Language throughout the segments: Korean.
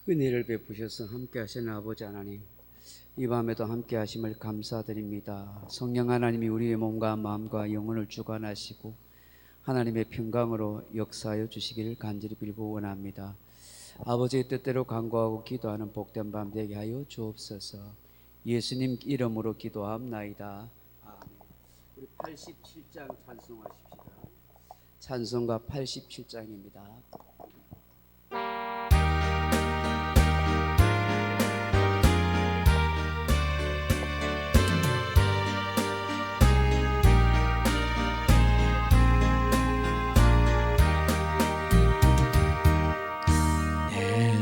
은혜를 베푸셔서 함께 하시는 아버지 하나님, 이 밤에도 함께 하심을 감사드립니다. 성령 하나님이 우리의 몸과 마음과 영혼을 주관하시고 하나님의 평강으로 역사하여 주시기를 간절히 빌고 원합니다. 아버지의 뜻대로 간구하고 기도하는 복된 밤 되게 하여 주옵소서. 예수님 이름으로 기도합나이다. 아멘. 우리 87장 찬송하십시다. 찬송가 87장입니다.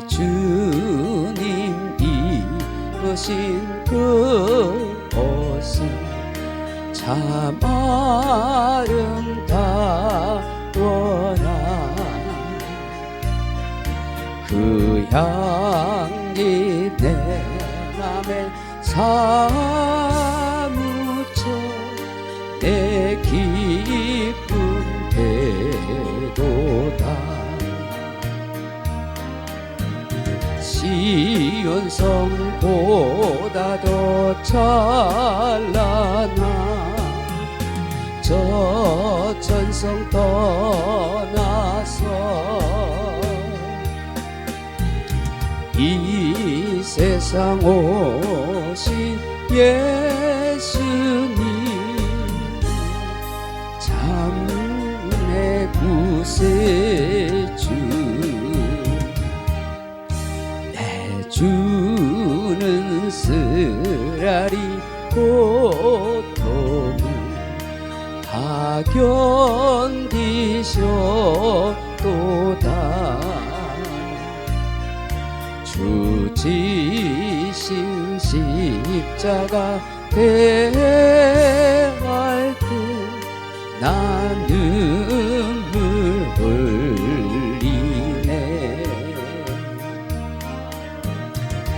주님 입으신 그옷은 참 아름다워라. 그 향기 내 맘에 사무쳐 내 기쁨 되도다. 시온 성보다 더 찬란한 저 천성 떠나서 이 세상 오신 예수님 참 내 구세주. 주는 쓰라리 고통을 다 견디셨도다. 주 지신 십자가 대할 때 난 눈물 흘리네.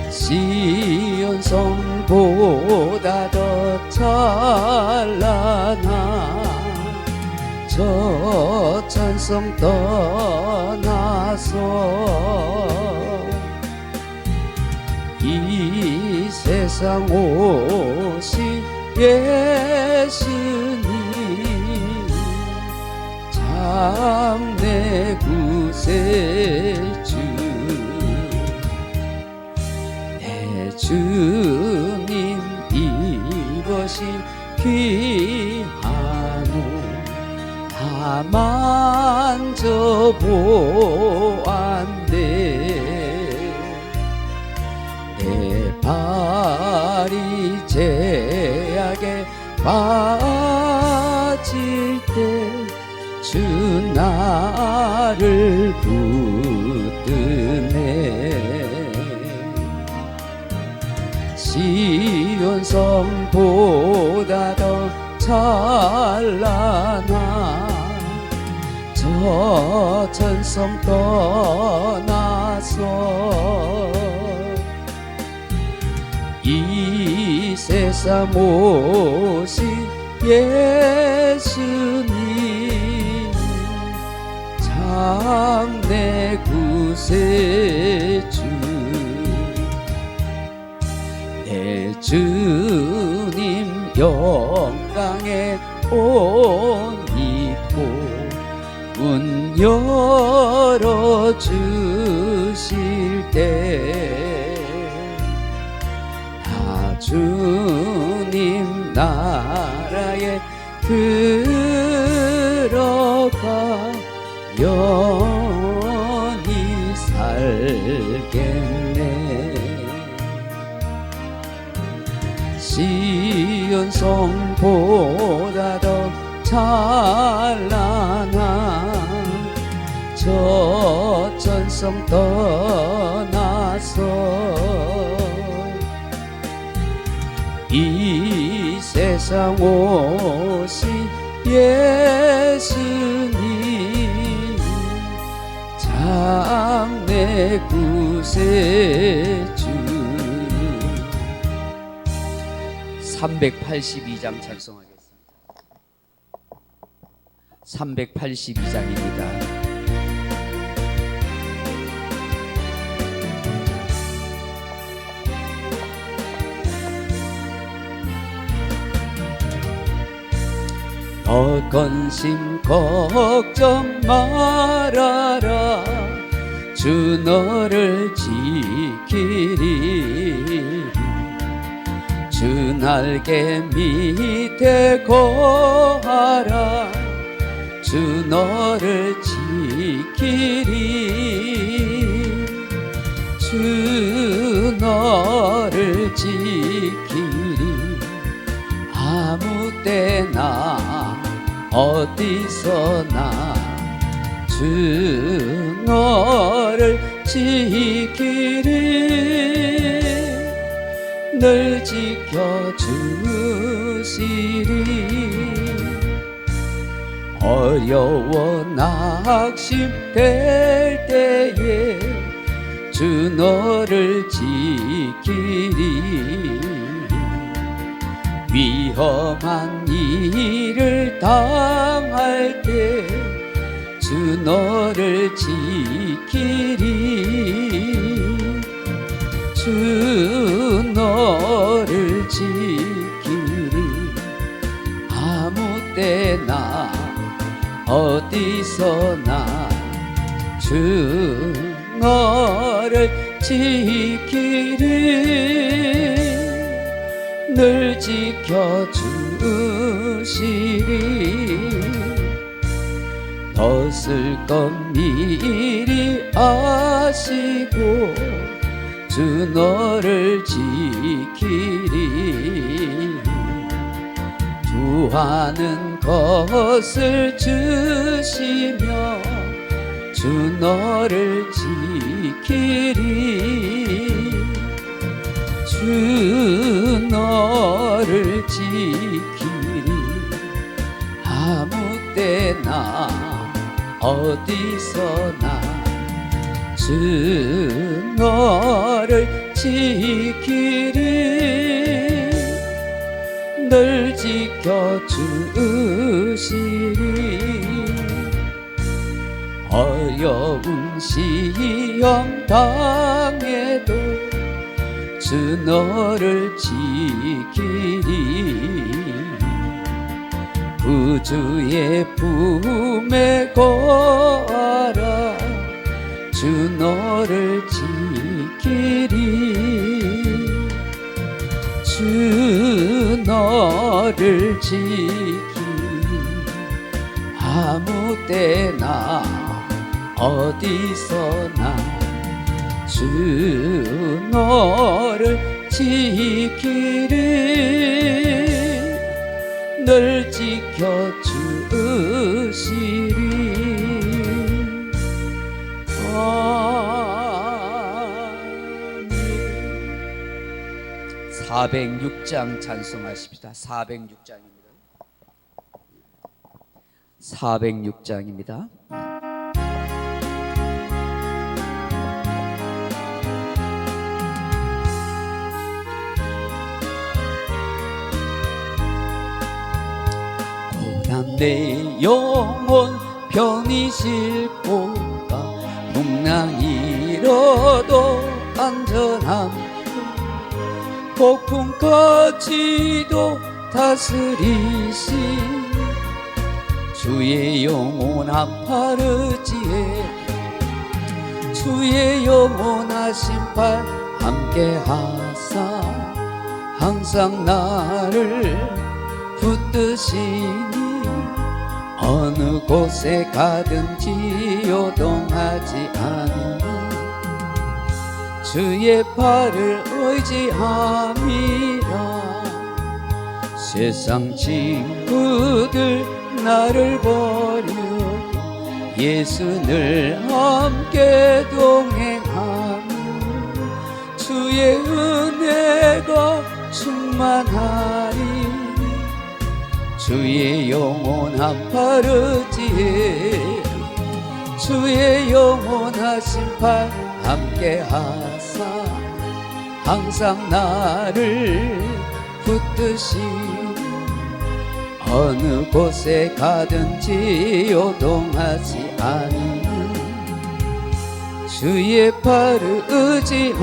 시온 성보다 더 찬란한 저 찬송 떠나서 이 세상 오신 예수님 참 내 구세주. 주님 입으신 귀한 옷 다 만져보았네. 내 발이 제약에 빠질 때 주 나를 붙드네. 시온 성보다 더 찬란한 저 천성 떠나서 이 세상 오신 예수님 참 내 구세주. 내 주님 영광의 옷 입고 문 열어주실 때 다 주님 나라에 들어가 영원히 살겠네. 시온 성보다 더 찬란한 저 천성 떠나서 이 세상 오신 예수님 참 내 구세주. 382장 찬송하겠습니다. 382장입니다. 근심 걱정 말아라. 주 너를 지키리. 주 날개 밑에 거하라. 주 너를 지키리. 주 너를 지키리. 아무 때나 어디서나 주 너를 지키리. 늘 지켜주시리. 어려워 낙심될 때에 주 너를 지키리. 위험한 일을 당할 때 주 너를 지키리. 주 너를 지키리. 아무 때나 어디서나 주 너를 지키리. 늘 지켜주시리. 벗을 것 미리 아시고 주 너를 지키리. 구하는 것을 주시며 주 너를 지키리. 주 너를 지키리. 아무 때나 어디서나 주 너를 지키리. 늘 지켜주시리. 어려운 시험 당해도 주 너를 지키리. 구주의 품에 거하라. 주 너를 지키리. 주 너를 지키리. 아무 때나 어디서나 주 너를 지키리. 늘 지켜주시리. 아멘. 406장 찬송하십시다. 406장입니다. 406장입니다. 내 영혼 편히 싣고가 풍랑이 일어도 안전함. 폭풍까지도 다스리신 주의 영원한 파르지에 주의 영원하신 팔 함께하사 항상 나를 붙드시니 어느 곳에 가든지 요동하지 않으니 주의 팔을 의지함이라. 세상 친구들 나를 버려도 예수 늘 함께 동행하며 주의 은혜가 충만하리. 주의 영원한 파르지에 주의 영원하신 팔 함께하사 항상 나를 붙드시니 어느 곳에 가든지 요동하지 않으니 주의 팔을 의지함이라.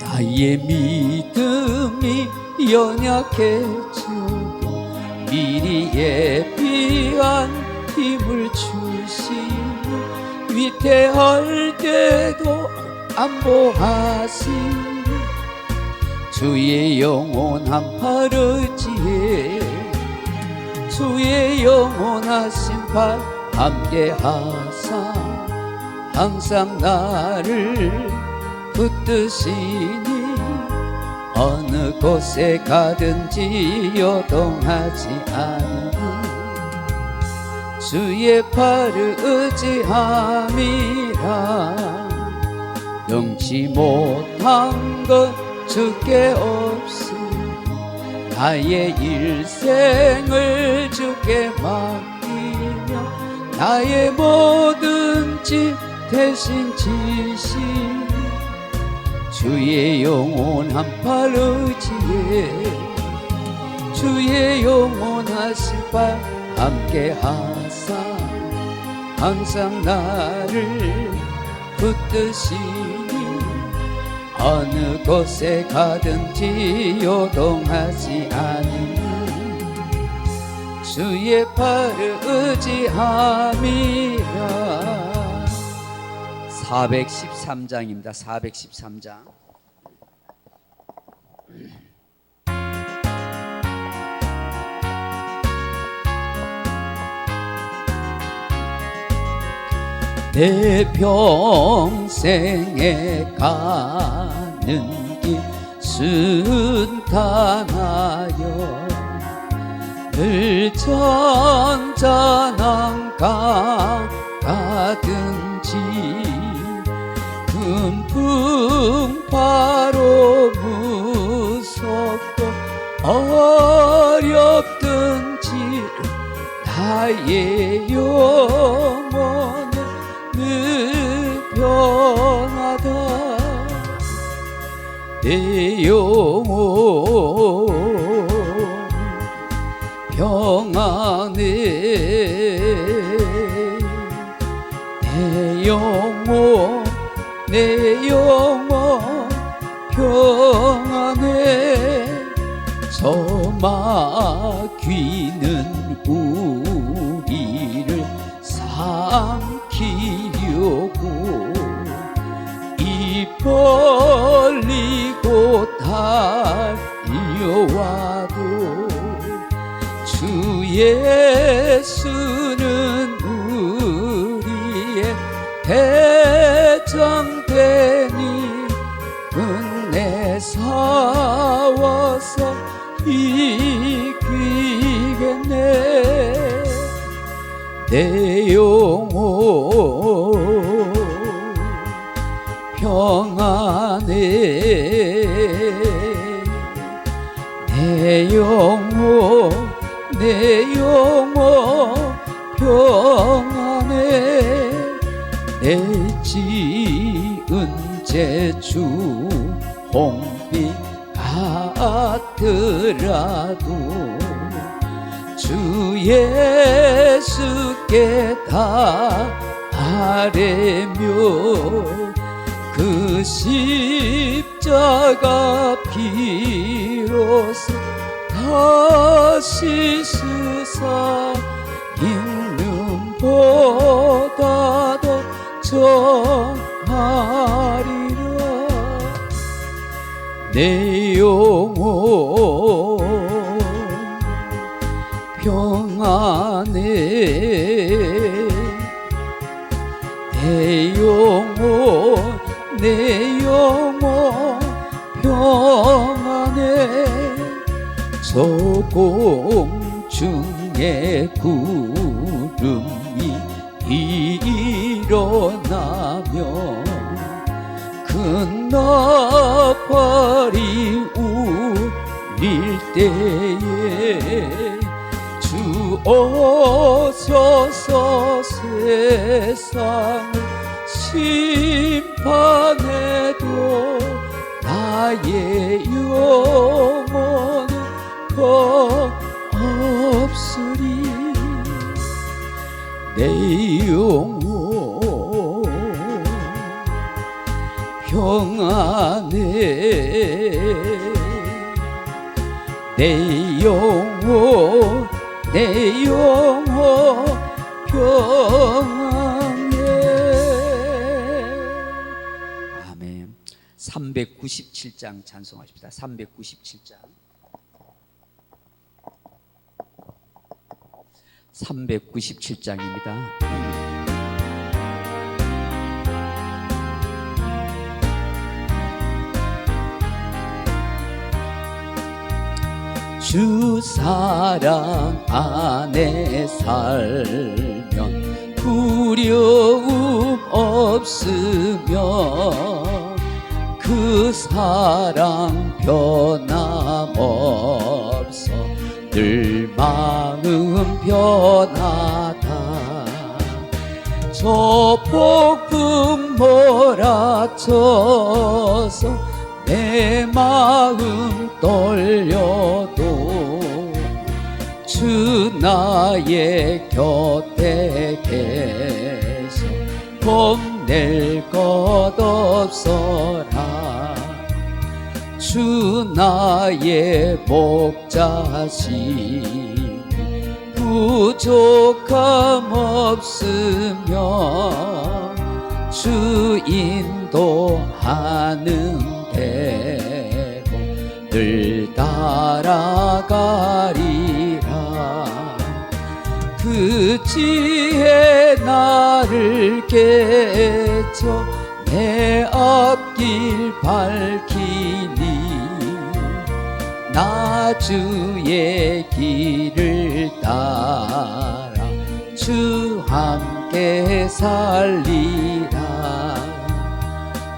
나의 믿음이 연약해져도 미리 예비한 힘을 주시니 위태할 때도 안보하시니 주의 영원한 팔을지에 주의 영원하신 팔 함께하사 항상 나를 붙드시니 어느 곳에 가든지 요동하지 않는 주의 팔을 의지함이라 넘지 못한 것 주께 없으니 나의 일생을 주께 맡기며 나의 모든 짐 대신 지시니 주의 영원한 팔 의지에 주의 영원하신 팔 함께하사 항상 나를 붙드시니 어느 곳에 가든지 요동하지 않는 주의 팔을 의지함이라. 413장입니다. 413장. 내 평생에 가는 길 순탄하여 늘 전전한 강 가든지 금풍파로 무섭고 어렵든지 나의 영혼은 늘 변하다. 내 영혼 평안해. 내 영혼 내 영혼 평안해. 저 마귀는 우리를 삼키려고 입 벌리고 달려와도 주 예수는 우리의 대장되니 은혜 사와서 이기겠네. 내 영혼 평안해. 내 영혼 평안해. 내 지은 제주 홍빛 같더라도 주 예수께 다 아뢰며 그 십자가 피로써 다시 쓰사 있는보다도 정하리라. 내 영혼 평안해. 내 영혼 평안해. 저 공중에 구름이 일어나며 큰 나팔이 울릴 때에 주 오셔서 세상을 심판해도 나의 영혼은 없으리. 내 영혼 평안해. 내 영혼 내 영혼 평안해. 아멘. 397장 찬송하십시다. 397장 397장입니다. 주 사랑 안에 살면 두려움 없으며 그 사랑 변함없어 늘 마음 변하다. 저 폭풍 몰아쳐서 내 마음 떨려도 주 나의 곁에 계셔 겁낼 것 없어라. 주 나의 목자시니 부족함 없으며 주 인도하는 대로 늘 따라가리라. 그 지혜 나를 깨쳐 내 앞길 밝히니 나 주의 길을 따라 주 함께 살리라.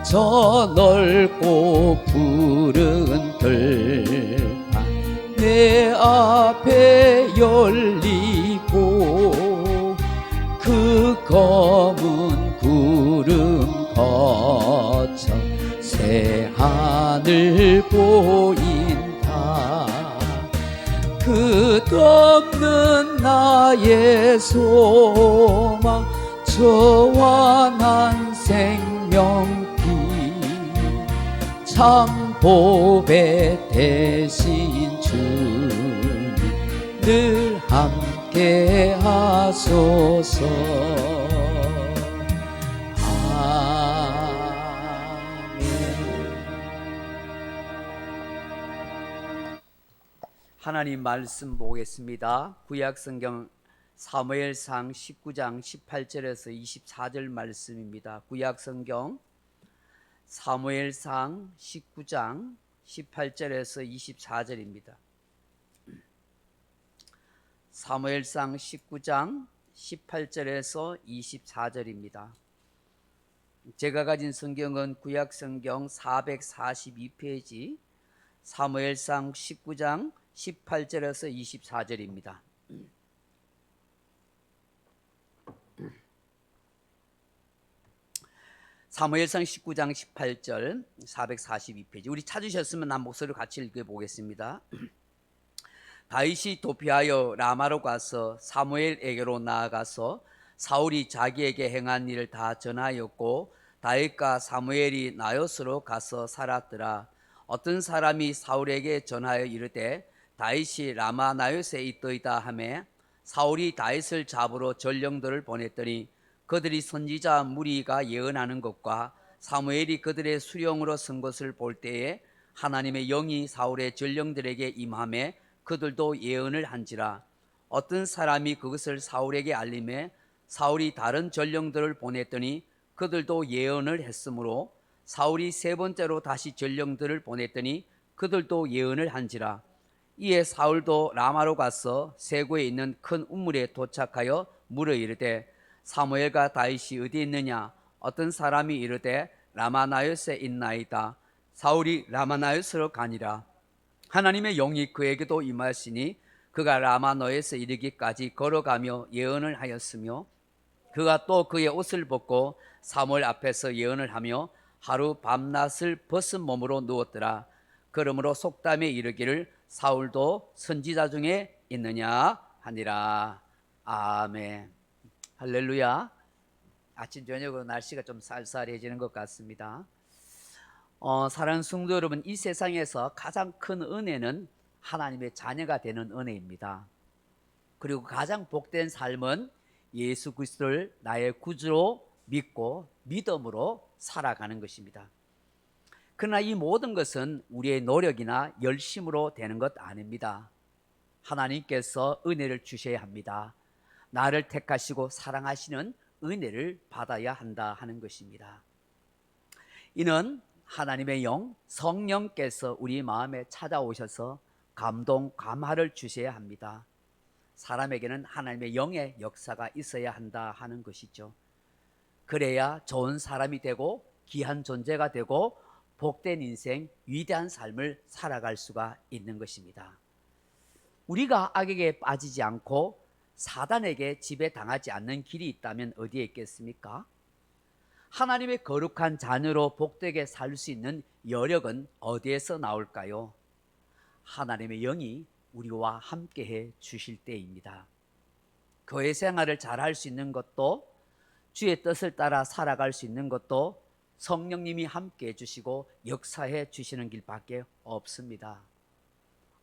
저 넓고 푸른 들판 내 앞에 열리고 그 검은 구름 거쳐 새 하늘 보인다. 끝없는 나의 소망 저 환한 생명길 참 보배 대신 주님 늘 함께 하소서. 하나님 말씀 보겠습니다. 구약성경 사무엘상 19장 18절에서 24절 말씀입니다. 구약성경 사무엘상 19장 18절에서 24절입니다. 사무엘상 19장 18절에서 24절입니다. 제가 가진 성경은 구약성경 442페이지 사무엘상 19장 18절에서 24절입니다. 사무엘상 19장 18절 442페이지 우리 찾으셨으면 난 목소리를 같이 읽어보겠습니다. 다윗이 도피하여 라마로 가서 사무엘에게로 나아가서 사울이 자기에게 행한 일을 다 전하였고 다윗과 사무엘이 나요스로 가서 살았더라. 어떤 사람이 사울에게 전하여 이르되 다윗이 라마 나요스에 있더이다 하매 사울이 다윗을 잡으러 전령들을 보냈더니 그들이 선지자 무리가 예언하는 것과 사무엘이 그들의 수령으로 선 것을 볼 때에 하나님의 영이 사울의 전령들에게 임하매 그들도 예언을 한지라. 어떤 사람이 그것을 사울에게 알림해 사울이 다른 전령들을 보냈더니 그들도 예언을 했으므로 사울이 세 번째로 다시 전령들을 보냈더니 그들도 예언을 한지라. 이에 사울도 라마로 가서 세고에 있는 큰 우물에 도착하여 물어 이르되 사무엘과 다윗이 어디 있느냐? 어떤 사람이 이르되 라마나요스에 있나이다. 사울이 라마나요스로 가니라. 하나님의 영이 그에게도 임하시니 그가 라마나요스에 이르기까지 걸어가며 예언을 하였으며 그가 또 그의 옷을 벗고 사무엘 앞에서 예언을 하며 하루 밤낮을 벗은 몸으로 누웠더라. 그러므로 속담에 이르기를 사울도 선지자 중에 있느냐 하니라. 아멘. 할렐루야. 아침 저녁으로 날씨가 좀 쌀쌀해지는 것 같습니다. 사랑하는 성도 여러분, 이 세상에서 가장 큰 은혜는 하나님의 자녀가 되는 은혜입니다. 그리고 가장 복된 삶은 예수 그리스도를 나의 구주로 믿고 믿음으로 살아가는 것입니다. 그러나 이 모든 것은 우리의 노력이나 열심으로 되는 것 아닙니다. 하나님께서 은혜를 주셔야 합니다. 나를 택하시고 사랑하시는 은혜를 받아야 한다 하는 것입니다. 이는 하나님의 영, 성령께서 우리 마음에 찾아오셔서 감동, 감화를 주셔야 합니다. 사람에게는 하나님의 영의 역사가 있어야 한다 하는 것이죠. 그래야 좋은 사람이 되고 귀한 존재가 되고 복된 인생, 위대한 삶을 살아갈 수가 있는 것입니다. 우리가 악에게 빠지지 않고 사단에게 지배당하지 않는 길이 있다면 어디에 있겠습니까? 하나님의 거룩한 자녀로 복되게 살 수 있는 여력은 어디에서 나올까요? 하나님의 영이 우리와 함께해 주실 때입니다. 교회 생활을 잘할 수 있는 것도, 주의 뜻을 따라 살아갈 수 있는 것도 성령님이 함께해 주시고 역사해 주시는 길밖에 없습니다.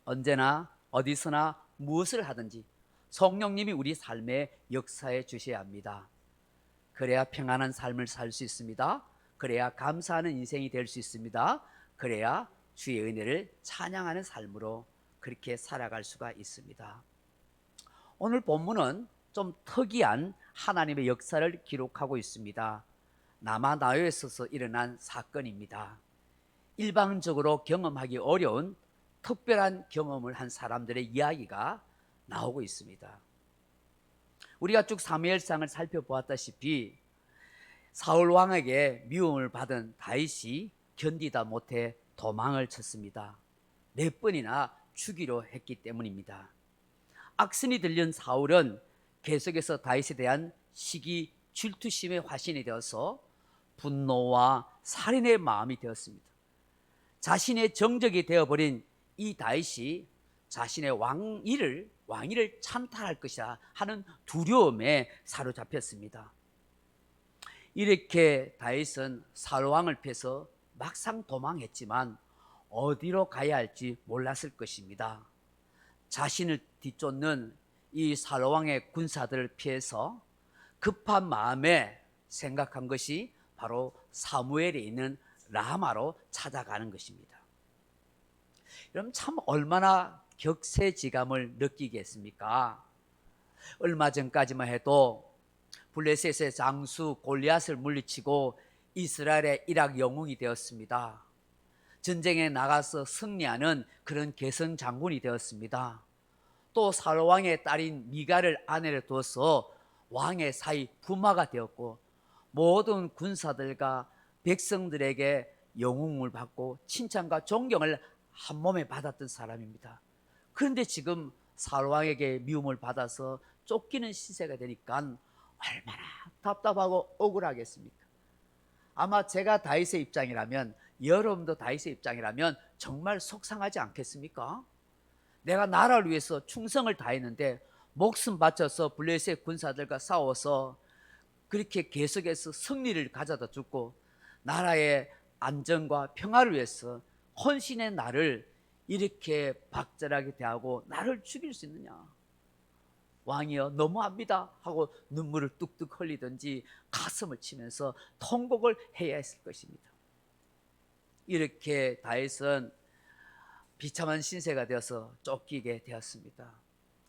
언제나 어디서나 무엇을 하든지 성령님이 우리 삶에 역사해 주셔야 합니다. 그래야 평안한 삶을 살 수 있습니다. 그래야 감사하는 인생이 될 수 있습니다. 그래야 주의 은혜를 찬양하는 삶으로 그렇게 살아갈 수가 있습니다. 오늘 본문은 좀 특이한 하나님의 역사를 기록하고 있습니다. 남아나요에 있어서 일어난 사건입니다. 일방적으로 경험하기 어려운 특별한 경험을 한 사람들의 이야기가 나오고 있습니다. 우리가 쭉 사무엘상을 살펴보았다시피 사울 왕에게 미움을 받은 다윗이 견디다 못해 도망을 쳤습니다. 4번이나 죽이려 했기 때문입니다. 악순이 들린 사울은 계속해서 다윗에 대한 시기 질투심의 화신이 되어서 분노와 살인의 마음이 되었습니다. 자신의 정적이 되어버린 이 다윗이 자신의 왕위를 찬탈할 것이라 하는 두려움에 사로잡혔습니다. 이렇게 다윗은 사울 왕을 피해서 막상 도망했지만 어디로 가야 할지 몰랐을 것입니다. 자신을 뒤쫓는 이 사울 왕의 군사들을 피해서 급한 마음에 생각한 것이 바로 사무엘에 있는 라마로 찾아가는 것입니다. 여러분, 참 얼마나 격세지감을 느끼겠습니까? 얼마 전까지만 해도 블레셋의 장수 골리앗을 물리치고 이스라엘의 일학 영웅이 되었습니다. 전쟁에 나가서 승리하는 그런 개성 장군이 되었습니다. 또 사울 왕의 딸인 미갈을 아내로 두어서 왕의 사이 부마가 되었고 모든 군사들과 백성들에게 영웅을 받고 칭찬과 존경을 한 몸에 받았던 사람입니다. 그런데 지금 사울 왕에게 미움을 받아서 쫓기는 시세가 되니까 얼마나 답답하고 억울하겠습니까? 아마 제가 다윗의 입장이라면, 여러분도 다윗의 입장이라면 정말 속상하지 않겠습니까? 내가 나라를 위해서 충성을 다했는데 목숨 바쳐서 블레셋 군사들과 싸워서 그렇게 계속해서 승리를 가져다 주고 나라의 안정과 평화를 위해서 헌신의 나를 이렇게 박절하게 대하고 나를 죽일 수 있느냐? 왕이여 너무합니다 하고 눈물을 뚝뚝 흘리든지 가슴을 치면서 통곡을 해야 했을 것입니다. 이렇게 다윗은 비참한 신세가 되어서 쫓기게 되었습니다.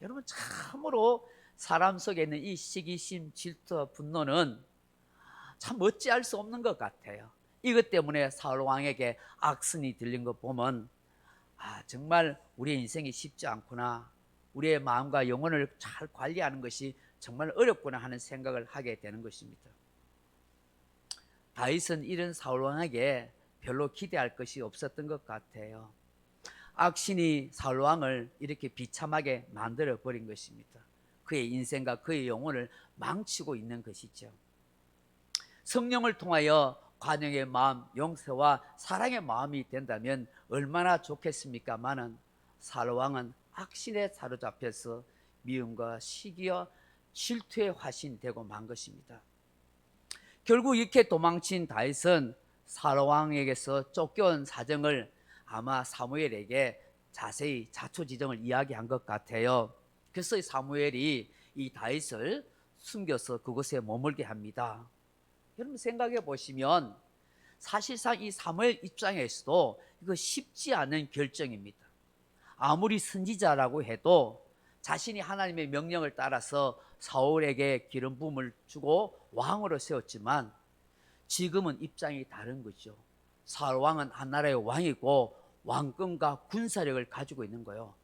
여러분, 참으로 사람 속에 있는 이 시기심, 질투와 분노는 참 어찌할 수 없는 것 같아요. 이것 때문에 사울 왕에게 악순이 들린 것 보면 정말 우리의 인생이 쉽지 않구나, 우리의 마음과 영혼을 잘 관리하는 것이 정말 어렵구나 하는 생각을 하게 되는 것입니다. 다윗은 이런 사울 왕에게 별로 기대할 것이 없었던 것 같아요. 악신이 사울 왕을 이렇게 비참하게 만들어 버린 것입니다. 그의 인생과 그의 영혼을 망치고 있는 것이죠. 성령을 통하여 관용의 마음, 용서와 사랑의 마음이 된다면 얼마나 좋겠습니까마는 사울 왕은 악신에 사로잡혀서 미움과 시기와 질투의 화신이 되고 만 것입니다. 결국 이렇게 도망친 다윗은 사울 왕에게서 쫓겨온 사정을 아마 사무엘에게 자세히 자초지종을 이야기한 것 같아요. 그래서 사무엘이 이 다윗을 숨겨서 그곳에 머물게 합니다. 여러분 생각해 보시면 사실상 이 사무엘 입장에서도 이거 쉽지 않은 결정입니다. 아무리 선지자라고 해도 자신이 하나님의 명령을 따라서 사울에게 기름 부음을 주고 왕으로 세웠지만 지금은 입장이 다른 거죠. 사울 왕은 한 나라의 왕이고 왕권과 군사력을 가지고 있는 거예요.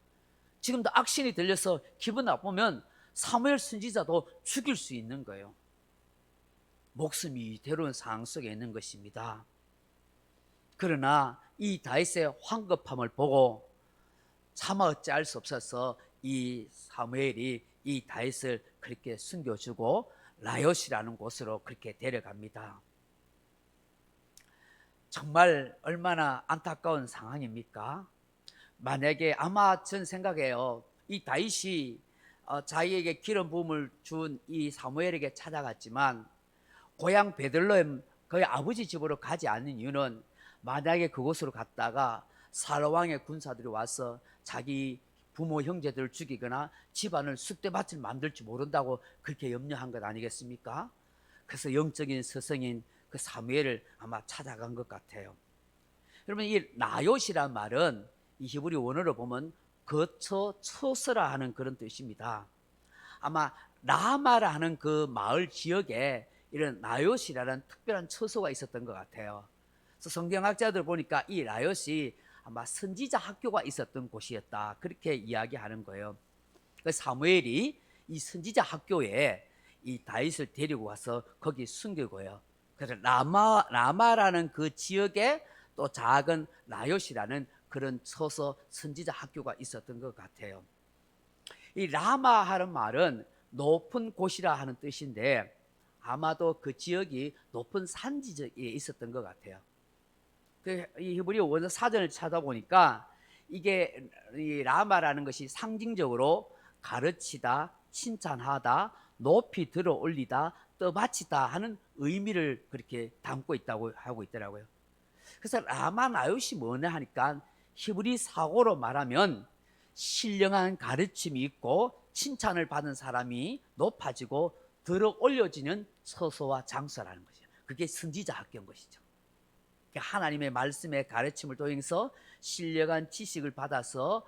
지금도 악신이 들려서 기분 나쁘면 사무엘 선지자도 죽일 수 있는 거예요. 목숨이 위태로운 상황 속에 있는 것입니다. 그러나 이 다윗의 황급함을 보고 차마 어찌할 수 없어서 이 사무엘이 이 다윗을 그렇게 숨겨주고 라롯이라는 곳으로 그렇게 데려갑니다. 정말 얼마나 안타까운 상황입니까? 만약에 아마 전 생각해요. 이 다윗이 자기에게 기름 부음을 준 이 사무엘에게 찾아갔지만 고향 베들레헴 그의 아버지 집으로 가지 않는 이유는 만약에 그곳으로 갔다가 사울 왕의 군사들이 와서 자기 부모 형제들을 죽이거나 집안을 쑥대밭을 만들지 모른다고 그렇게 염려한 것 아니겠습니까? 그래서 영적인 스승인 그 사무엘을 아마 찾아간 것 같아요. 여러분 이 나롯이란 말은 이 히브리 원어로 보면 거처 처서라 하는 그런 뜻입니다. 아마 라마라 하는 그 마을 지역에 이런 나롯이라는 특별한 처소가 있었던 것 같아요. 그래서 성경학자들 보니까 이 나롯이 아마 선지자 학교가 있었던 곳이었다 그렇게 이야기하는 거예요. 그래서 사무엘이 이 선지자 학교에 이 다윗을 데리고 와서 거기 숨기고요. 그래서 라마라는 그 지역에 또 작은 나롯이라는 그런 처소 선지자 학교가 있었던 것 같아요. 이 라마 하는 말은 높은 곳이라 하는 뜻인데 아마도 그 지역이 높은 산지에 있었던 것 같아요. 이 히브리 원어 사전을 찾아보니까 이게 이 라마라는 것이 상징적으로 가르치다, 칭찬하다, 높이 들어 올리다, 떠받치다 하는 의미를 그렇게 담고 있다고 하고 있더라고요. 그래서 라마 나롯이 뭐냐 하니까 히브리 사고로 말하면 신령한 가르침이 있고 칭찬을 받은 사람이 높아지고 들어 올려지는 처소와 장소라는 것이죠. 그게 선지자 학교인 것이죠. 하나님의 말씀의 가르침을 통해서 신령한 지식을 받아서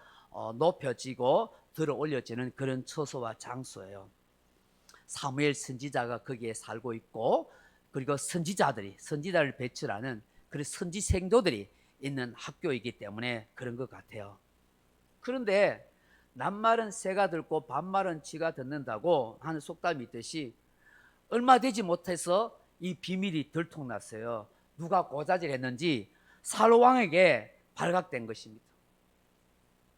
높여지고 들어 올려지는 그런 처소와 장소예요. 사무엘 선지자가 거기에 살고 있고 그리고 선지자를 배출하는 그런 선지생도들이 있는 학교이기 때문에 그런 것 같아요. 그런데 낱말은 새가 듣고 반말은 쥐가 듣는다고 하는 속담이 있듯이 얼마 되지 못해서 이 비밀이 들통났어요. 누가 고자질했는지 사울 왕에게 발각된 것입니다.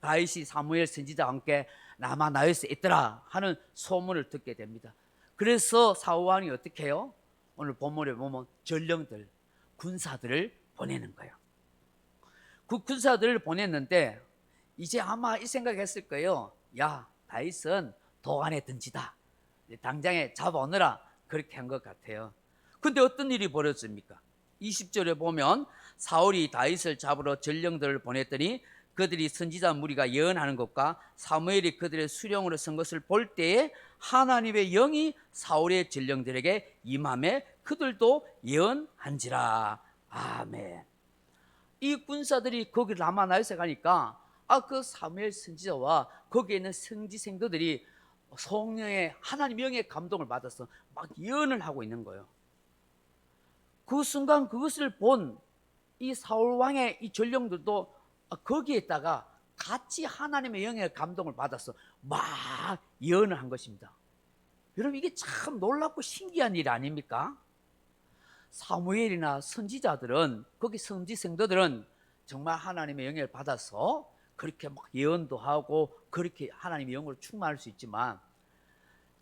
다윗이 사무엘 선지자와 함께 라마 나롯에 있더라 하는 소문을 듣게 됩니다. 그래서 사울 왕이 어떻게 해요? 오늘 본문에 보면 전령들, 군사들을 보내는 거예요. 그 군사들을 보냈는데 이제 아마 이 생각했을 거예요. 야, 다윗은 도안에 든지다. 당장에 잡아오너라. 그렇게 한 것 같아요. 근데 어떤 일이 벌어집니까? 20절에 보면 사울이 다윗을 잡으러 전령들을 보냈더니 그들이 선지자 무리가 예언하는 것과 사무엘이 그들의 수령으로 선 것을 볼 때에 하나님의 영이 사울의 전령들에게 임하매 그들도 예언한지라. 아멘. 이 군사들이 거기 라마 나롯에 가니까 그 사무엘 선지자와 거기에 있는 선지생도들이 성령의 하나님의 영의 감동을 받아서 막 예언을 하고 있는 거예요. 그 순간 그것을 본 이 사울 왕의 이 전령들도 거기에다가 같이 하나님의 영의 감동을 받아서 막 예언을 한 것입니다. 여러분 이게 참 놀랍고 신기한 일 아닙니까? 사무엘이나 선지자들은 거기 선지생도들은 정말 하나님의 영을 받아서 그렇게 막 예언도 하고 그렇게 하나님의 영으로 충만할 수 있지만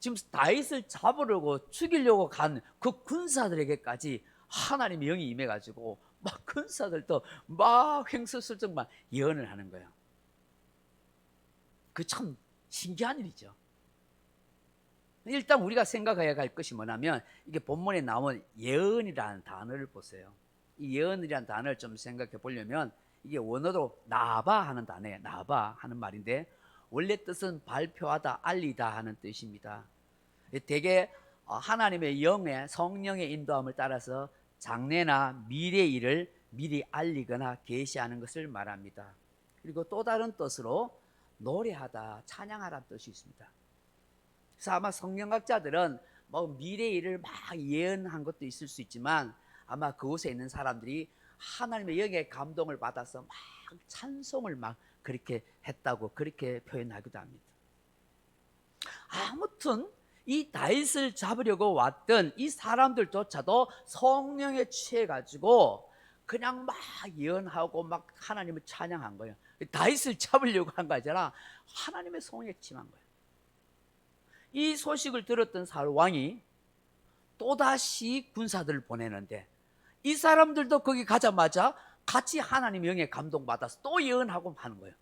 지금 다윗을 잡으려고 죽이려고 간 그 군사들에게까지 하나님의 영이 임해가지고 막 군사들도 막 횡설수설 막 예언을 하는 거예요. 그 참 신기한 일이죠. 일단 우리가 생각해야 할 것이 뭐냐면 이게 본문에 나온 예언이라는 단어를 보세요. 이 예언이라는 단어를 좀 생각해 보려면 이게 원어로 나바 하는 단어예요. 나바 하는 말인데 원래 뜻은 발표하다, 알리다 하는 뜻입니다. 대개 하나님의 영의 성령의 인도함을 따라서 장래나 미래 일을 미리 알리거나 계시하는 것을 말합니다. 그리고 또 다른 뜻으로 노래하다, 찬양하라는 뜻이 있습니다. 그래서 아마 성경학자들은 뭐 미래 일을 막 예언한 것도 있을 수 있지만 아마 그곳에 있는 사람들이 하나님의 영의 감동을 받아서 막 찬송을 막 그렇게 했다고 그렇게 표현하기도 합니다. 아무튼 이 다윗을 잡으려고 왔던 이 사람들조차도 성령에 취해가지고 그냥 막 예언하고 막 하나님을 찬양한 거예요. 다윗을 잡으려고 한 거 아니라 하나님의 성령에 침한 거예요. 이 소식을 들었던 사울 왕이 또다시 군사들을 보내는데 이 사람들도 거기 가자마자 같이 하나님 영에 감동받아서 또 예언하고 하는 거예요.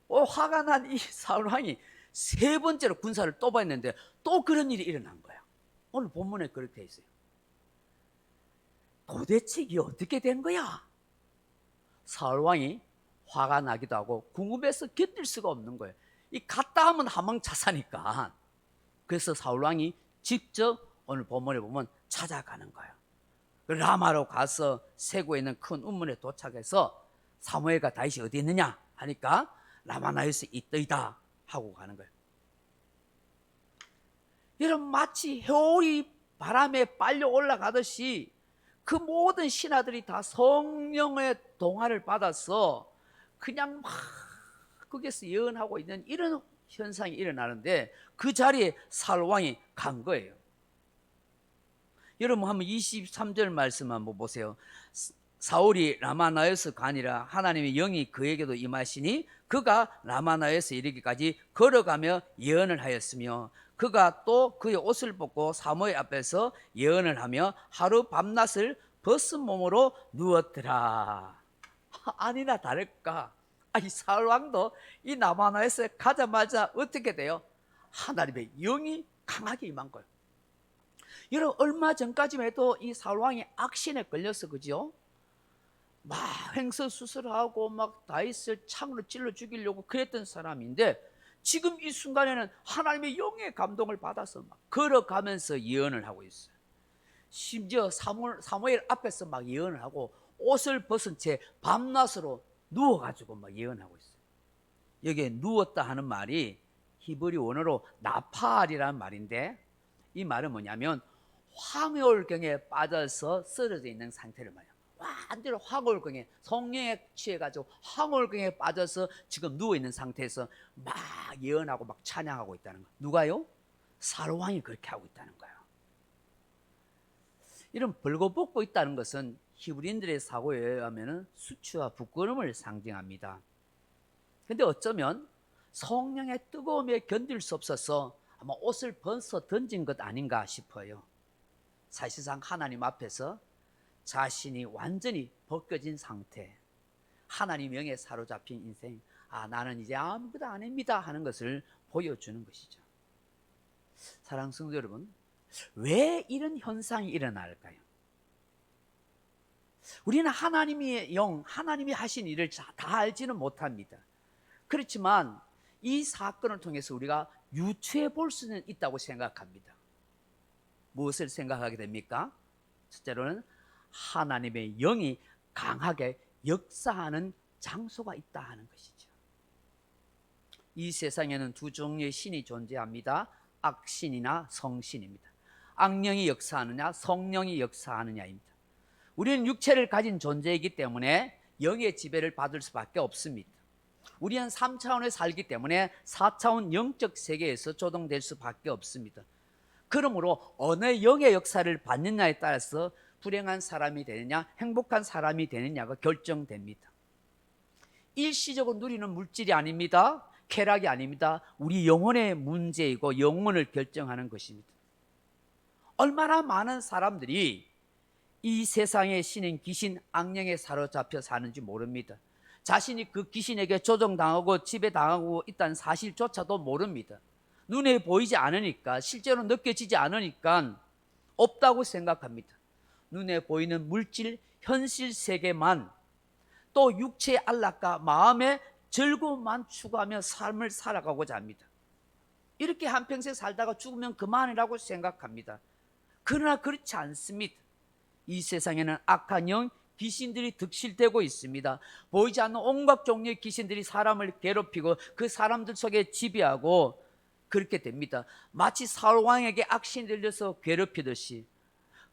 화가 난 이 사울 왕이 세 번째로 군사를 또 보냈는데 또 그런 일이 일어난 거예요. 오늘 본문에 그렇게 돼 있어요. 도대체 이게 어떻게 된 거야? 사울 왕이 화가 나기도 하고 궁금해서 견딜 수가 없는 거예요. 이 갔다 하면 하망차사니까. 그래서 사울 왕이 직접 오늘 본문에 보면 찾아가는 거예요. 라마로 가서 세고에 있는 큰 운문에 도착해서 사무엘과 다윗이 어디 있느냐 하니까 라마나요스에 있더이다 하고 가는 거예요. 이런 마치 해올이 바람에 빨려 올라가듯이 그 모든 신하들이 다 성령의 동화를 받아서 그냥 막 거기서 예언하고 있는 이런 현상이 일어나는데 그 자리에 사울 왕이 간 거예요. 여러분 한번 23절 말씀 한번 보세요. 사울이 라마나요스 가니라 하나님의 영이 그에게도 임하시니 그가 라마나요스 이르기까지 걸어가며 예언을 하였으며 그가 또 그의 옷을 벗고 사무엘 앞에서 예언을 하며 하루 밤낮을 벗은 몸으로 누웠더라. 아니나 다를까 이 사울 왕도 이 라마나요스에 가자마자 어떻게 돼요? 하나님의 영이 강하게 임한 거예요. 여러분 얼마 전까지만 해도 이 사울 왕이 악신에 걸려서 그죠? 막 횡설수설하고 막 다윗을 창으로 찔러 죽이려고 그랬던 사람인데 지금 이 순간에는 하나님의 영의 감동을 받아서 막 걸어가면서 예언을 하고 있어요. 심지어 사무엘 앞에서 막 예언을 하고 옷을 벗은 채 밤낮으로 누워가지고 막 예언하고 있어요. 여기에 누웠다 하는 말이 히브리 원어로 나팔이라는 말인데 이 말은 뭐냐면 황홀경에 빠져서 쓰러져 있는 상태를 말해요. 완전히 황홀경에 성령에 취해가지고 황홀경에 빠져서 지금 누워있는 상태에서 막 예언하고 막 찬양하고 있다는 거예요. 누가요? 사울 왕이 그렇게 하고 있다는 거예요. 이런 벌거벗고 있다는 것은 히브리인들의 사고에 의하면 수치와 부끄러움을 상징합니다. 근데 어쩌면 성령의 뜨거움에 견딜 수 없어서 아마 옷을 벗어 던진 것 아닌가 싶어요. 사실상 하나님 앞에서 자신이 완전히 벗겨진 상태, 하나님 영에 사로잡힌 인생, 나는 이제 아무것도 아닙니다 하는 것을 보여주는 것이죠. 사랑하는 성도 여러분, 왜 이런 현상이 일어날까요? 우리는 하나님의 영, 하나님이 하신 일을 다 알지는 못합니다. 그렇지만 이 사건을 통해서 우리가 유추해 볼 수는 있다고 생각합니다. 무엇을 생각하게 됩니까? 첫째로는 하나님의 영이 강하게 역사하는 장소가 있다 하는 것이죠. 이 세상에는 두 종류의 신이 존재합니다. 악신이나 성신입니다. 악령이 역사하느냐 성령이 역사하느냐입니다. 우리는 육체를 가진 존재이기 때문에 영의 지배를 받을 수밖에 없습니다. 우리는 3차원에 살기 때문에 4차원 영적 세계에서 조동될 수밖에 없습니다. 그러므로 어느 영의 역사를 받느냐에 따라서 불행한 사람이 되느냐 행복한 사람이 되느냐가 결정됩니다. 일시적으로 누리는 물질이 아닙니다. 쾌락이 아닙니다. 우리 영혼의 문제이고 영혼을 결정하는 것입니다. 얼마나 많은 사람들이 이 세상의 신인 귀신 악령에 사로잡혀 사는지 모릅니다. 자신이 그 귀신에게 조종당하고 지배당하고 있다는 사실조차도 모릅니다. 눈에 보이지 않으니까 실제로 느껴지지 않으니까 없다고 생각합니다. 눈에 보이는 물질 현실 세계만 또 육체의 안락과 마음의 즐거움만 추구하며 삶을 살아가고자 합니다. 이렇게 한평생 살다가 죽으면 그만이라고 생각합니다. 그러나 그렇지 않습니다. 이 세상에는 악한 영, 귀신들이 득실되고 있습니다. 보이지 않는 온갖 종류의 귀신들이 사람을 괴롭히고 그 사람들 속에 지배하고 그렇게 됩니다. 마치 사울 왕에게 악신이 들려서 괴롭히듯이,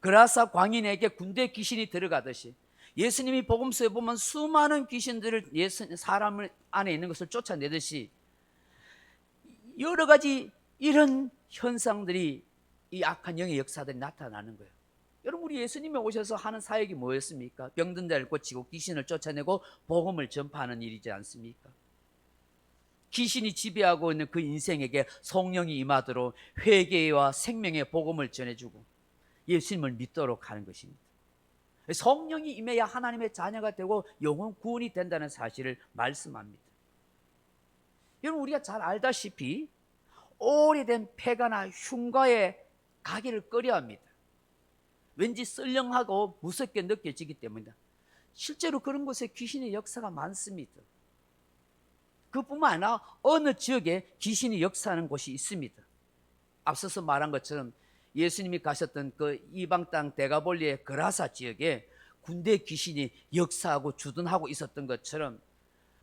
그라사 광인에게 군대 귀신이 들어가듯이, 예수님이 복음서에 보면 수많은 귀신들을 사람 안에 있는 것을 쫓아내듯이 여러 가지 이런 현상들이, 이 악한 영의 역사들이 나타나는 거예요. 여러분, 우리 예수님이 오셔서 하는 사역이 뭐였습니까? 병든 자를 고치고 귀신을 쫓아내고 복음을 전파하는 일이지 않습니까? 귀신이 지배하고 있는 그 인생에게 성령이 임하도록 회개와 생명의 복음을 전해주고 예수님을 믿도록 하는 것입니다. 성령이 임해야 하나님의 자녀가 되고 영혼 구원이 된다는 사실을 말씀합니다. 여러분, 우리가 잘 알다시피 오래된 폐가나 흉가에 가기를 꺼려합니다. 왠지 썰렁하고 무섭게 느껴지기 때문이다. 실제로 그런 곳에 귀신의 역사가 많습니다. 그뿐만 아니라 어느 지역에 귀신이 역사하는 곳이 있습니다. 앞서서 말한 것처럼 예수님이 가셨던 그 이방 땅 데가볼리의 그라사 지역에 군대 귀신이 역사하고 주둔하고 있었던 것처럼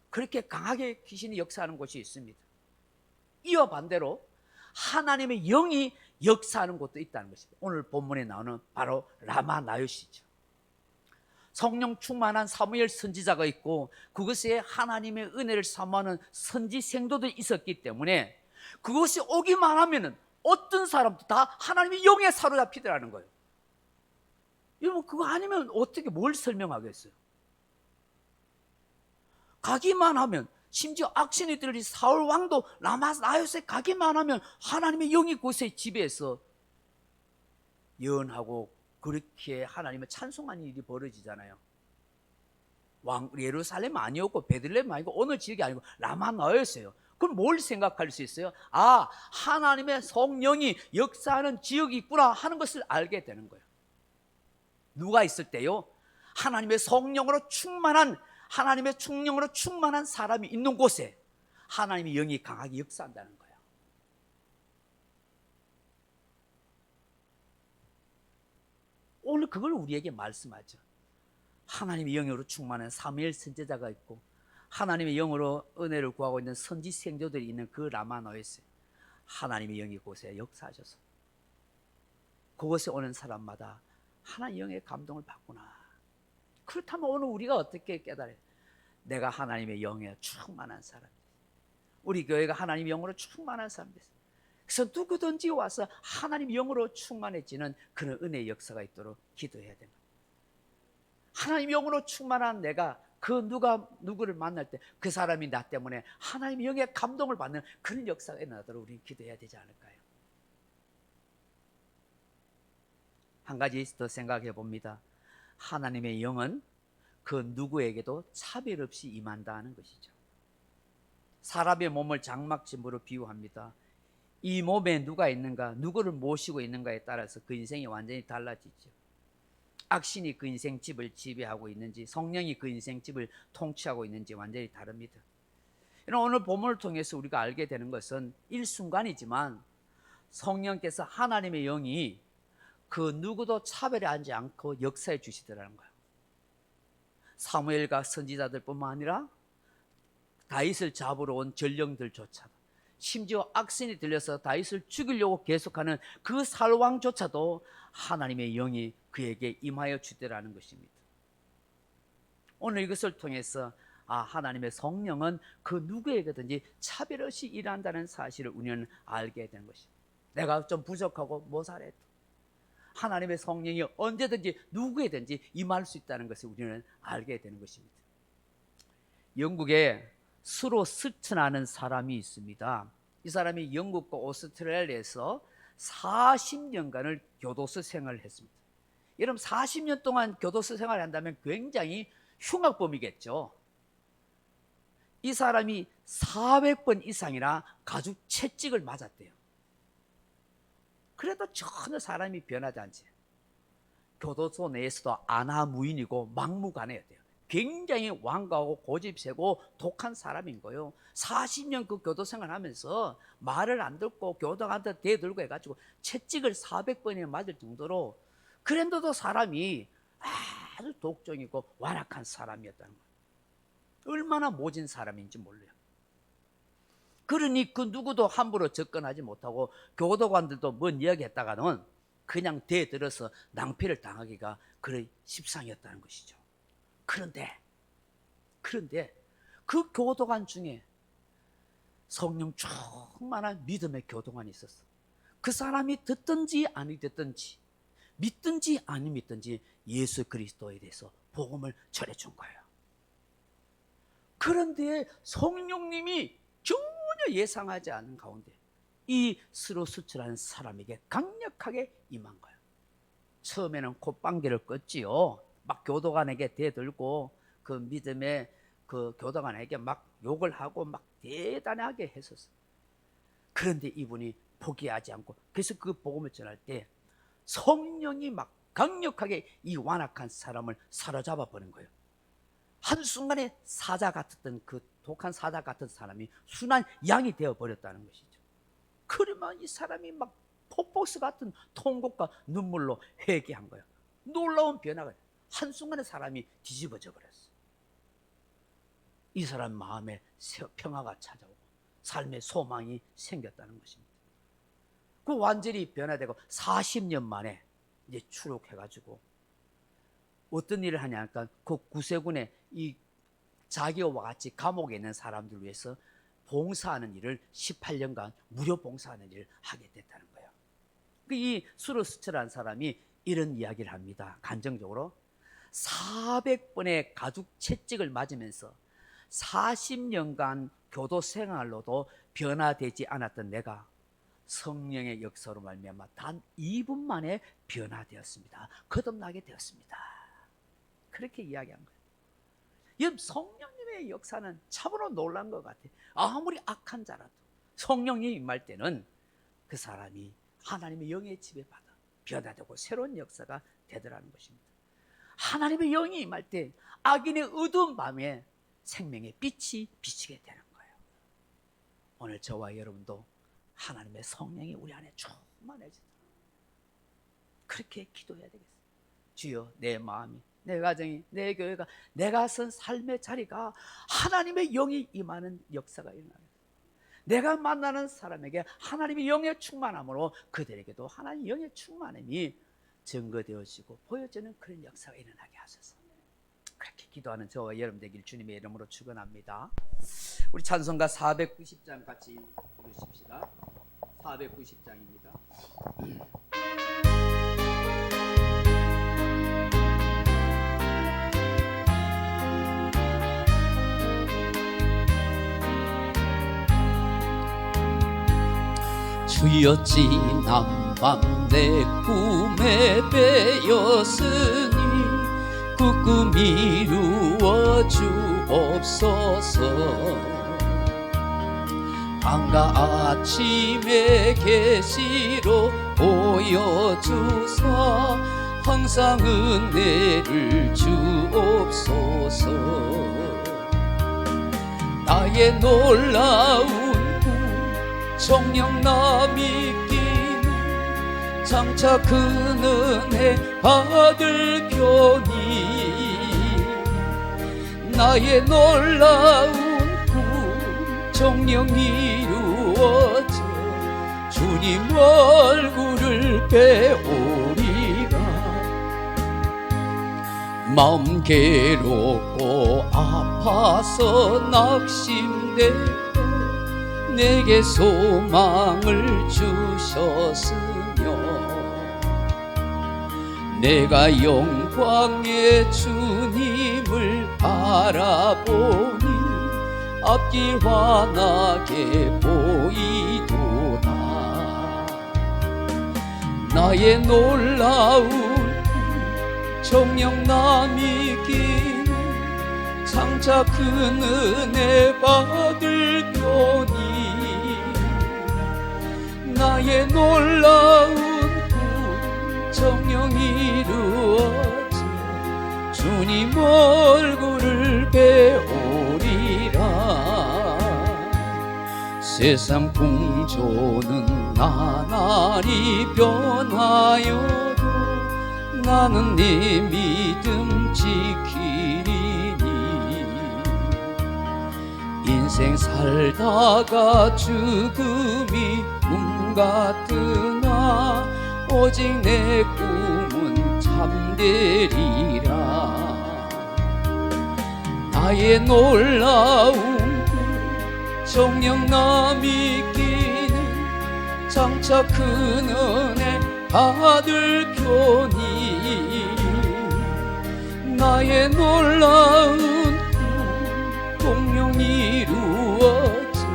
그렇게 강하게 귀신이 역사하는 곳이 있습니다. 이와 반대로 하나님의 영이 역사하는 곳도 있다는 것입니다. 오늘 본문에 나오는 바로 라마나요시죠. 성령 충만한 사무엘 선지자가 있고 그것에 하나님의 은혜를 사모하는 선지 생도들이 있었기 때문에 그것이 오기만 하면은 어떤 사람도 다 하나님의 영에 사로잡히더라는 거예요. 여러분, 그거 아니면 어떻게 뭘 설명하겠어요? 가기만 하면, 심지어 악신이들이 사울 왕도 라마나요스에 가기만 하면 하나님의 영이 그곳에 지배해서 예언하고 그렇게 하나님을 찬송하는 일이 벌어지잖아요. 예루살렘 아니었고 베들레헴 아니고 어느 지역이 아니고 라마나요스예요. 그럼 뭘 생각할 수 있어요? 아, 하나님의 성령이 역사하는 지역이 있구나 하는 것을 알게 되는 거예요. 누가 있을 때요? 하나님의 성령으로 충만한, 하나님의 충령으로 충만한 사람이 있는 곳에 하나님의 영이 강하게 역사한다는 거예요. 오늘 그걸 우리에게 말씀하죠. 하나님의 영으로 충만한 사무엘 선지자가 있고 하나님의 영으로 은혜를 구하고 있는 선지 생도들이 있는 그 라마노에서 하나님의 영이 그곳에 역사하셔서 그곳에 오는 사람마다 하나님의 영의 감동을 받구나. 그렇다면 오늘 우리가 어떻게 깨달아요? 내가 하나님의 영에 충만한 사람이다. 우리 교회가 하나님의 영으로 충만한 사람이다. 그래서 누구든지 와서 하나님의 영으로 충만해지는 그런 은혜의 역사가 있도록 기도해야 됩니다. 하나님의 영으로 충만한 내가 누구를 만날 때 그 사람이 나 때문에 하나님의 영의 감동을 받는 그런 역사가 일어나도록 우리는 기도해야 되지 않을까요? 한 가지 더 생각해 봅니다. 하나님의 영은 그 누구에게도 차별 없이 임한다는 것이죠. 사람의 몸을 장막짐으로 비유합니다. 이 몸에 누가 있는가, 누구를 모시고 있는가에 따라서 그 인생이 완전히 달라지죠. 악신이 그 인생 집을 지배하고 있는지, 성령이 그 인생 집을 통치하고 있는지 완전히 다릅니다. 오늘 본문을 통해서 우리가 알게 되는 것은 일순간이지만 성령께서 하나님의 영이 그 누구도 차별하지 않고 역사해 주시더라는 거예요. 사무엘과 선지자들뿐만 아니라 다윗을 잡으러 온 전령들조차도, 심지어 악신이 들려서 다윗을 죽이려고 계속하는 그 살왕조차도 하나님의 영이 그에게 임하여 주더라는 것입니다. 오늘 이것을 통해서 하나님의 성령은 그 누구에게든지 차별 없이 일한다는 사실을 우리는 알게 되는 것입니다. 내가 좀 부족하고 모자라도 하나님의 성령이 언제든지 누구에든지 임할 수 있다는 것을 우리는 알게 되는 것입니다. 영국에 수로 스튼하는 사람이 있습니다. 이 사람이 영국과 오스트레일리아에서 40년간을 교도소 생활을 했습니다. 여러분, 40년 동안 교도소 생활을 한다면 굉장히 흉악범이겠죠. 이 사람이 400번 이상이나 가죽 채찍을 맞았대요. 그래도 전혀 사람이 변하지 않지. 교도소 내에서도 안하무인이고 막무가내였대요. 굉장히 완고하고 고집세고 독한 사람인 거예요. 40년 그 교도 생활하면서 말을 안 듣고 교도관한테 대들고 해가지고 채찍을 400번이나 맞을 정도로, 그런데도 사람이 아주 독종이고 완악한 사람이었다는 거예요. 얼마나 모진 사람인지 몰라요. 그러니 그 누구도 함부로 접근하지 못하고 교도관들도 뭔 이야기했다가는 그냥 대들어서 낭패를 당하기가 그런 십상이었다는 것이죠. 그런데 그 교도관 중에 성령 충만한 믿음의 교도관이 있었어. 그 사람이 듣든지 아니 듣든지, 믿든지 아니 믿든지 예수 그리스도에 대해서 복음을 전해준 거예요. 그런데 성령님이 전혀 예상하지 않은 가운데 이 스루스트라는 사람에게 강력하게 임한 거예요. 처음에는 콧방귀를 껐지요. 막 교도관에게 대들고 그 믿음의 그 교도관에게 막 욕을 하고 막 대단하게 했었어요. 그런데 이분이 포기하지 않고, 그래서 그 복음을 전할 때 성령이 막 강력하게 이 완악한 사람을 사로잡아 버린 거예요. 한순간에 사자 같았던 그 독한 사자 같은 사람이 순한 양이 되어 버렸다는 것이죠. 그러면 이 사람이 막 폭포수 같은 통곡과 눈물로 회개한 거예요. 놀라운 변화가 한순간에 사람이 뒤집어져 버렸어요. 이 사람 마음에 평화가 찾아오고 삶의 소망이 생겼다는 것입니다. 그 완전히 변화되고 40년 만에 이제 출국해가지고 어떤 일을 하냐니까 그 구세군에 이 자기와 같이 감옥에 있는 사람들 위해서 봉사하는 일을 18년간 무료 봉사하는 일을 하게 됐다는 거예요. 이 수르스트라는 사람이 이런 이야기를 합니다. 간정적으로 400번의 가죽 채찍을 맞으면서 40년간 교도 생활로도 변화되지 않았던 내가 성령의 역사로 말미암아 단 2분 만에 변화되었습니다. 거듭나게 되었습니다. 그렇게 이야기한 거예요. 성령님의 역사는 참으로 놀란 것 같아요. 아무리 악한 자라도 성령이 임할 때는 그 사람이 하나님의 영의 지배받아 변화되고 새로운 역사가 되더라는 것입니다. 하나님의 영이 임할 때 악인의 어두운 밤에 생명의 빛이 비치게 되는 거예요. 오늘 저와 여러분도 하나님의 성령이 우리 안에 충만해지도록 그렇게 기도해야 되겠어요. 주여, 내 마음이, 내 가정이, 내 교회가, 내가 선 삶의 자리가 하나님의 영이 임하는 역사가 일어나겠어요. 내가 만나는 사람에게 하나님의 영의 충만함으로 그들에게도 하나님의 영의 충만함이 증거되어지고 보여지는 그런 역사가 일어나게 하소서. 그렇게 기도하는 저와 여러분 되길 주님의 이름으로 축원합니다. 우리 찬송가 490장 같이 부르십시다. 490장입니다. 주여 지난 밤 내 꿈에 배었으니 그 꿈 이루어 주옵소서. 밤과 아침의 계시로 보여주사 항상 은혜를 주옵소서. 나의 놀라운 정녕 남이기는 장차 그 은혜 받을 편이 나의 놀라운 꿈 정녕 이루어져 주님 얼굴을 배우리라. 마음 괴롭고 아파서 낙심돼 내게 소망을 주셨으며 내가 영광의 주님을 바라보니 앞길 환하게 보이도다. 나의 놀라운 정녕 남이기는 장차 큰 은혜 받을 편이 나의 놀라운 꿈 정녕 이루어져 주님 얼굴을 배우리라. 세상 풍조는 나날이 변하여도 나는 내 믿음 지키리니. 인생 살다가 죽음이 꿈 같으나 오직 내 꿈은 참되리라. 나의 놀라운 정녕 나 믿기는 장차 큰 은혜 받을 표니. 나의 놀라운 공룡 이루어져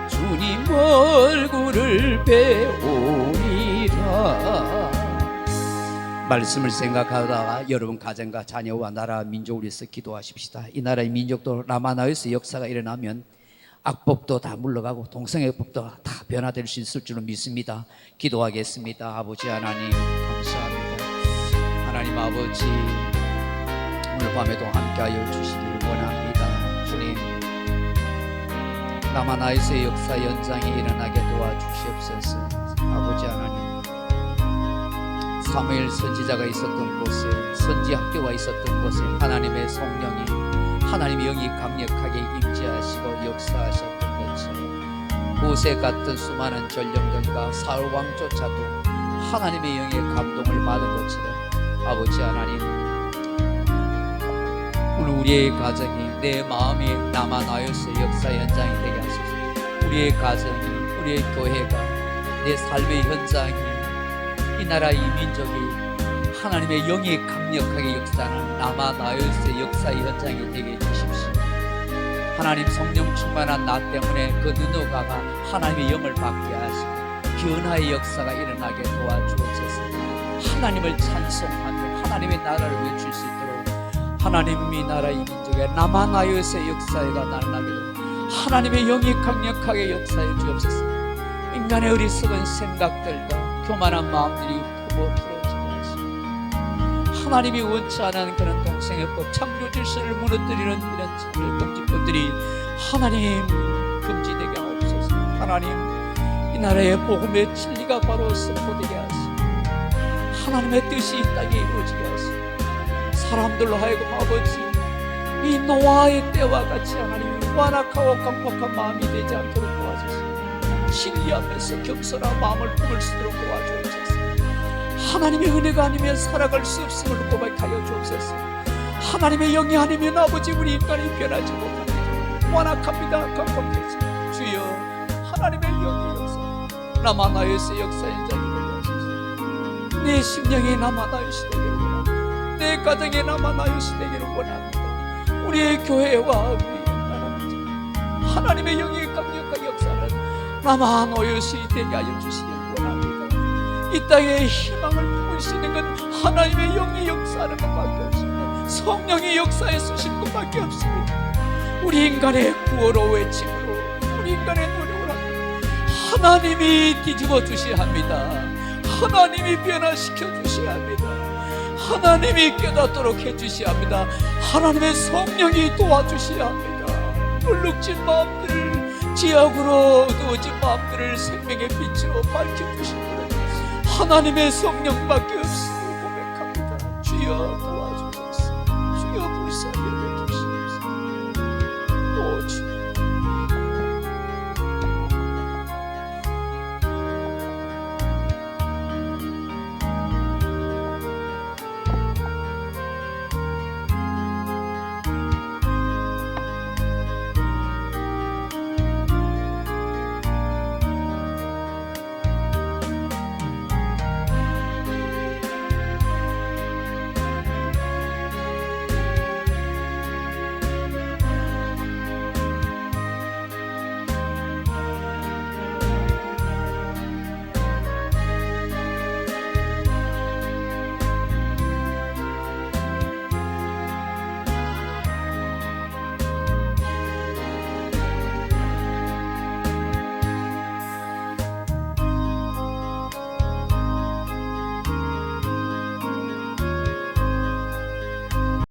주님 얼굴을 배우리라. 말씀을 생각하다가 여러분 가정과 자녀와 나라 민족을 위해서 기도하십시다. 이 나라의 민족도 라마나에서 역사가 일어나면 악법도 다 물러가고 동성애법도 다 변화될 수 있을 줄로 믿습니다. 기도하겠습니다. 아버지 하나님 감사합니다. 하나님 아버지 오늘 밤에도 함께하여 주시기를 원합니다. 주님 라마나에서의 역사 연장이 일어나게 도와주시옵소서. 아버지 하나님 사무엘 선지자가 있었던 곳에 선지 학교가 있었던 곳에 하나님의 성령이 하나님의 영이 강력하게 임재하시고 역사하셨던 것처럼 모세 같은 수많은 전령들과 사울 왕조차도 하나님의 영의 감동을 받은 것처럼 아버지 하나님 오늘 우리의 가정이 내 마음이 남아나여서 역사 현장이 되게 하소서. 우리의 가정이 우리의 교회가 내 삶의 현장이 이 나라 이 민족이 하나님의 영이 강력하게 역사하는 남아나여서 역사의 현장이 되게 해주십시오. 하나님 성령 충만한 나 때문에 그 누누가가 하나님의 영을 받게 하시고 변화의 역사가 일어나게 도와주옵소서. 하나님을 찬송하며 하나님의 나라를 외칠 수 있도록 하나님 이 나라 이 민족의 남아나여서 역사가 나타나게 되고 하나님의 영이 강력하게 역사해 주옵소서. 인간의 어리석은 생각들과 교만한 마음들이 풀어지게 하시고 하나님이 원치 않은 그런 동성애법 창조 질서를 무너뜨리는 이런 금지법들이 하나님 금지되게 하옵소서. 하나님 이 나라의 복음의 진리가 바로 선포되게 하시고 하나님의 뜻이 이 땅에 이루어지게 하시고 사람들로 하여금 아버지 이 노아의 때와 같이 하나님이 완악하고 강박한 마음이 되지 않도록 도와주시고 신뢰하면서 겸손한 마음을 품을 수 있도록 도와주옵소서. 하나님의 은혜가 아니면 살아갈 수 없음을 고백하여 주옵소서. 하나님의 영이 아니면 아버지 우리 인간이 변하지 못합니다. 완악합니다. 강박해서 주여 하나님의 영의 역사 남아나여서 역사 현장이 되게 하소서. 내 심령이 남아나여서 되기를 원합니다. 내 가정에 남아나여서 되기를 원합니다. 우리의 교회와 우리의 나라 민족 하나님의 영이 강력한 역사를 남아나여서 되게 하여 주시기를 원합니다. 이 땅에 희망을 품을 수 있는 건 하나님의 영이 역사하는 것밖에 없습니다. 성령이 역사에 쓰신 것밖에 없습니다. 우리 인간의 구호로 외침으로 우리 인간의 노력으로 하나님이 뒤집어 주셔야 합니다. 하나님이 변화시켜 주셔야 합니다. 하나님이 깨닫도록 해주셔야 합니다. 하나님의 성령이 도와주셔야 합니다. 얼룩진 마음들을 지약으로 어두워진 마음들을 생명의 빛으로 밝혀주신 분은 하나님의 성령밖에 없음을 고백합니다. 주여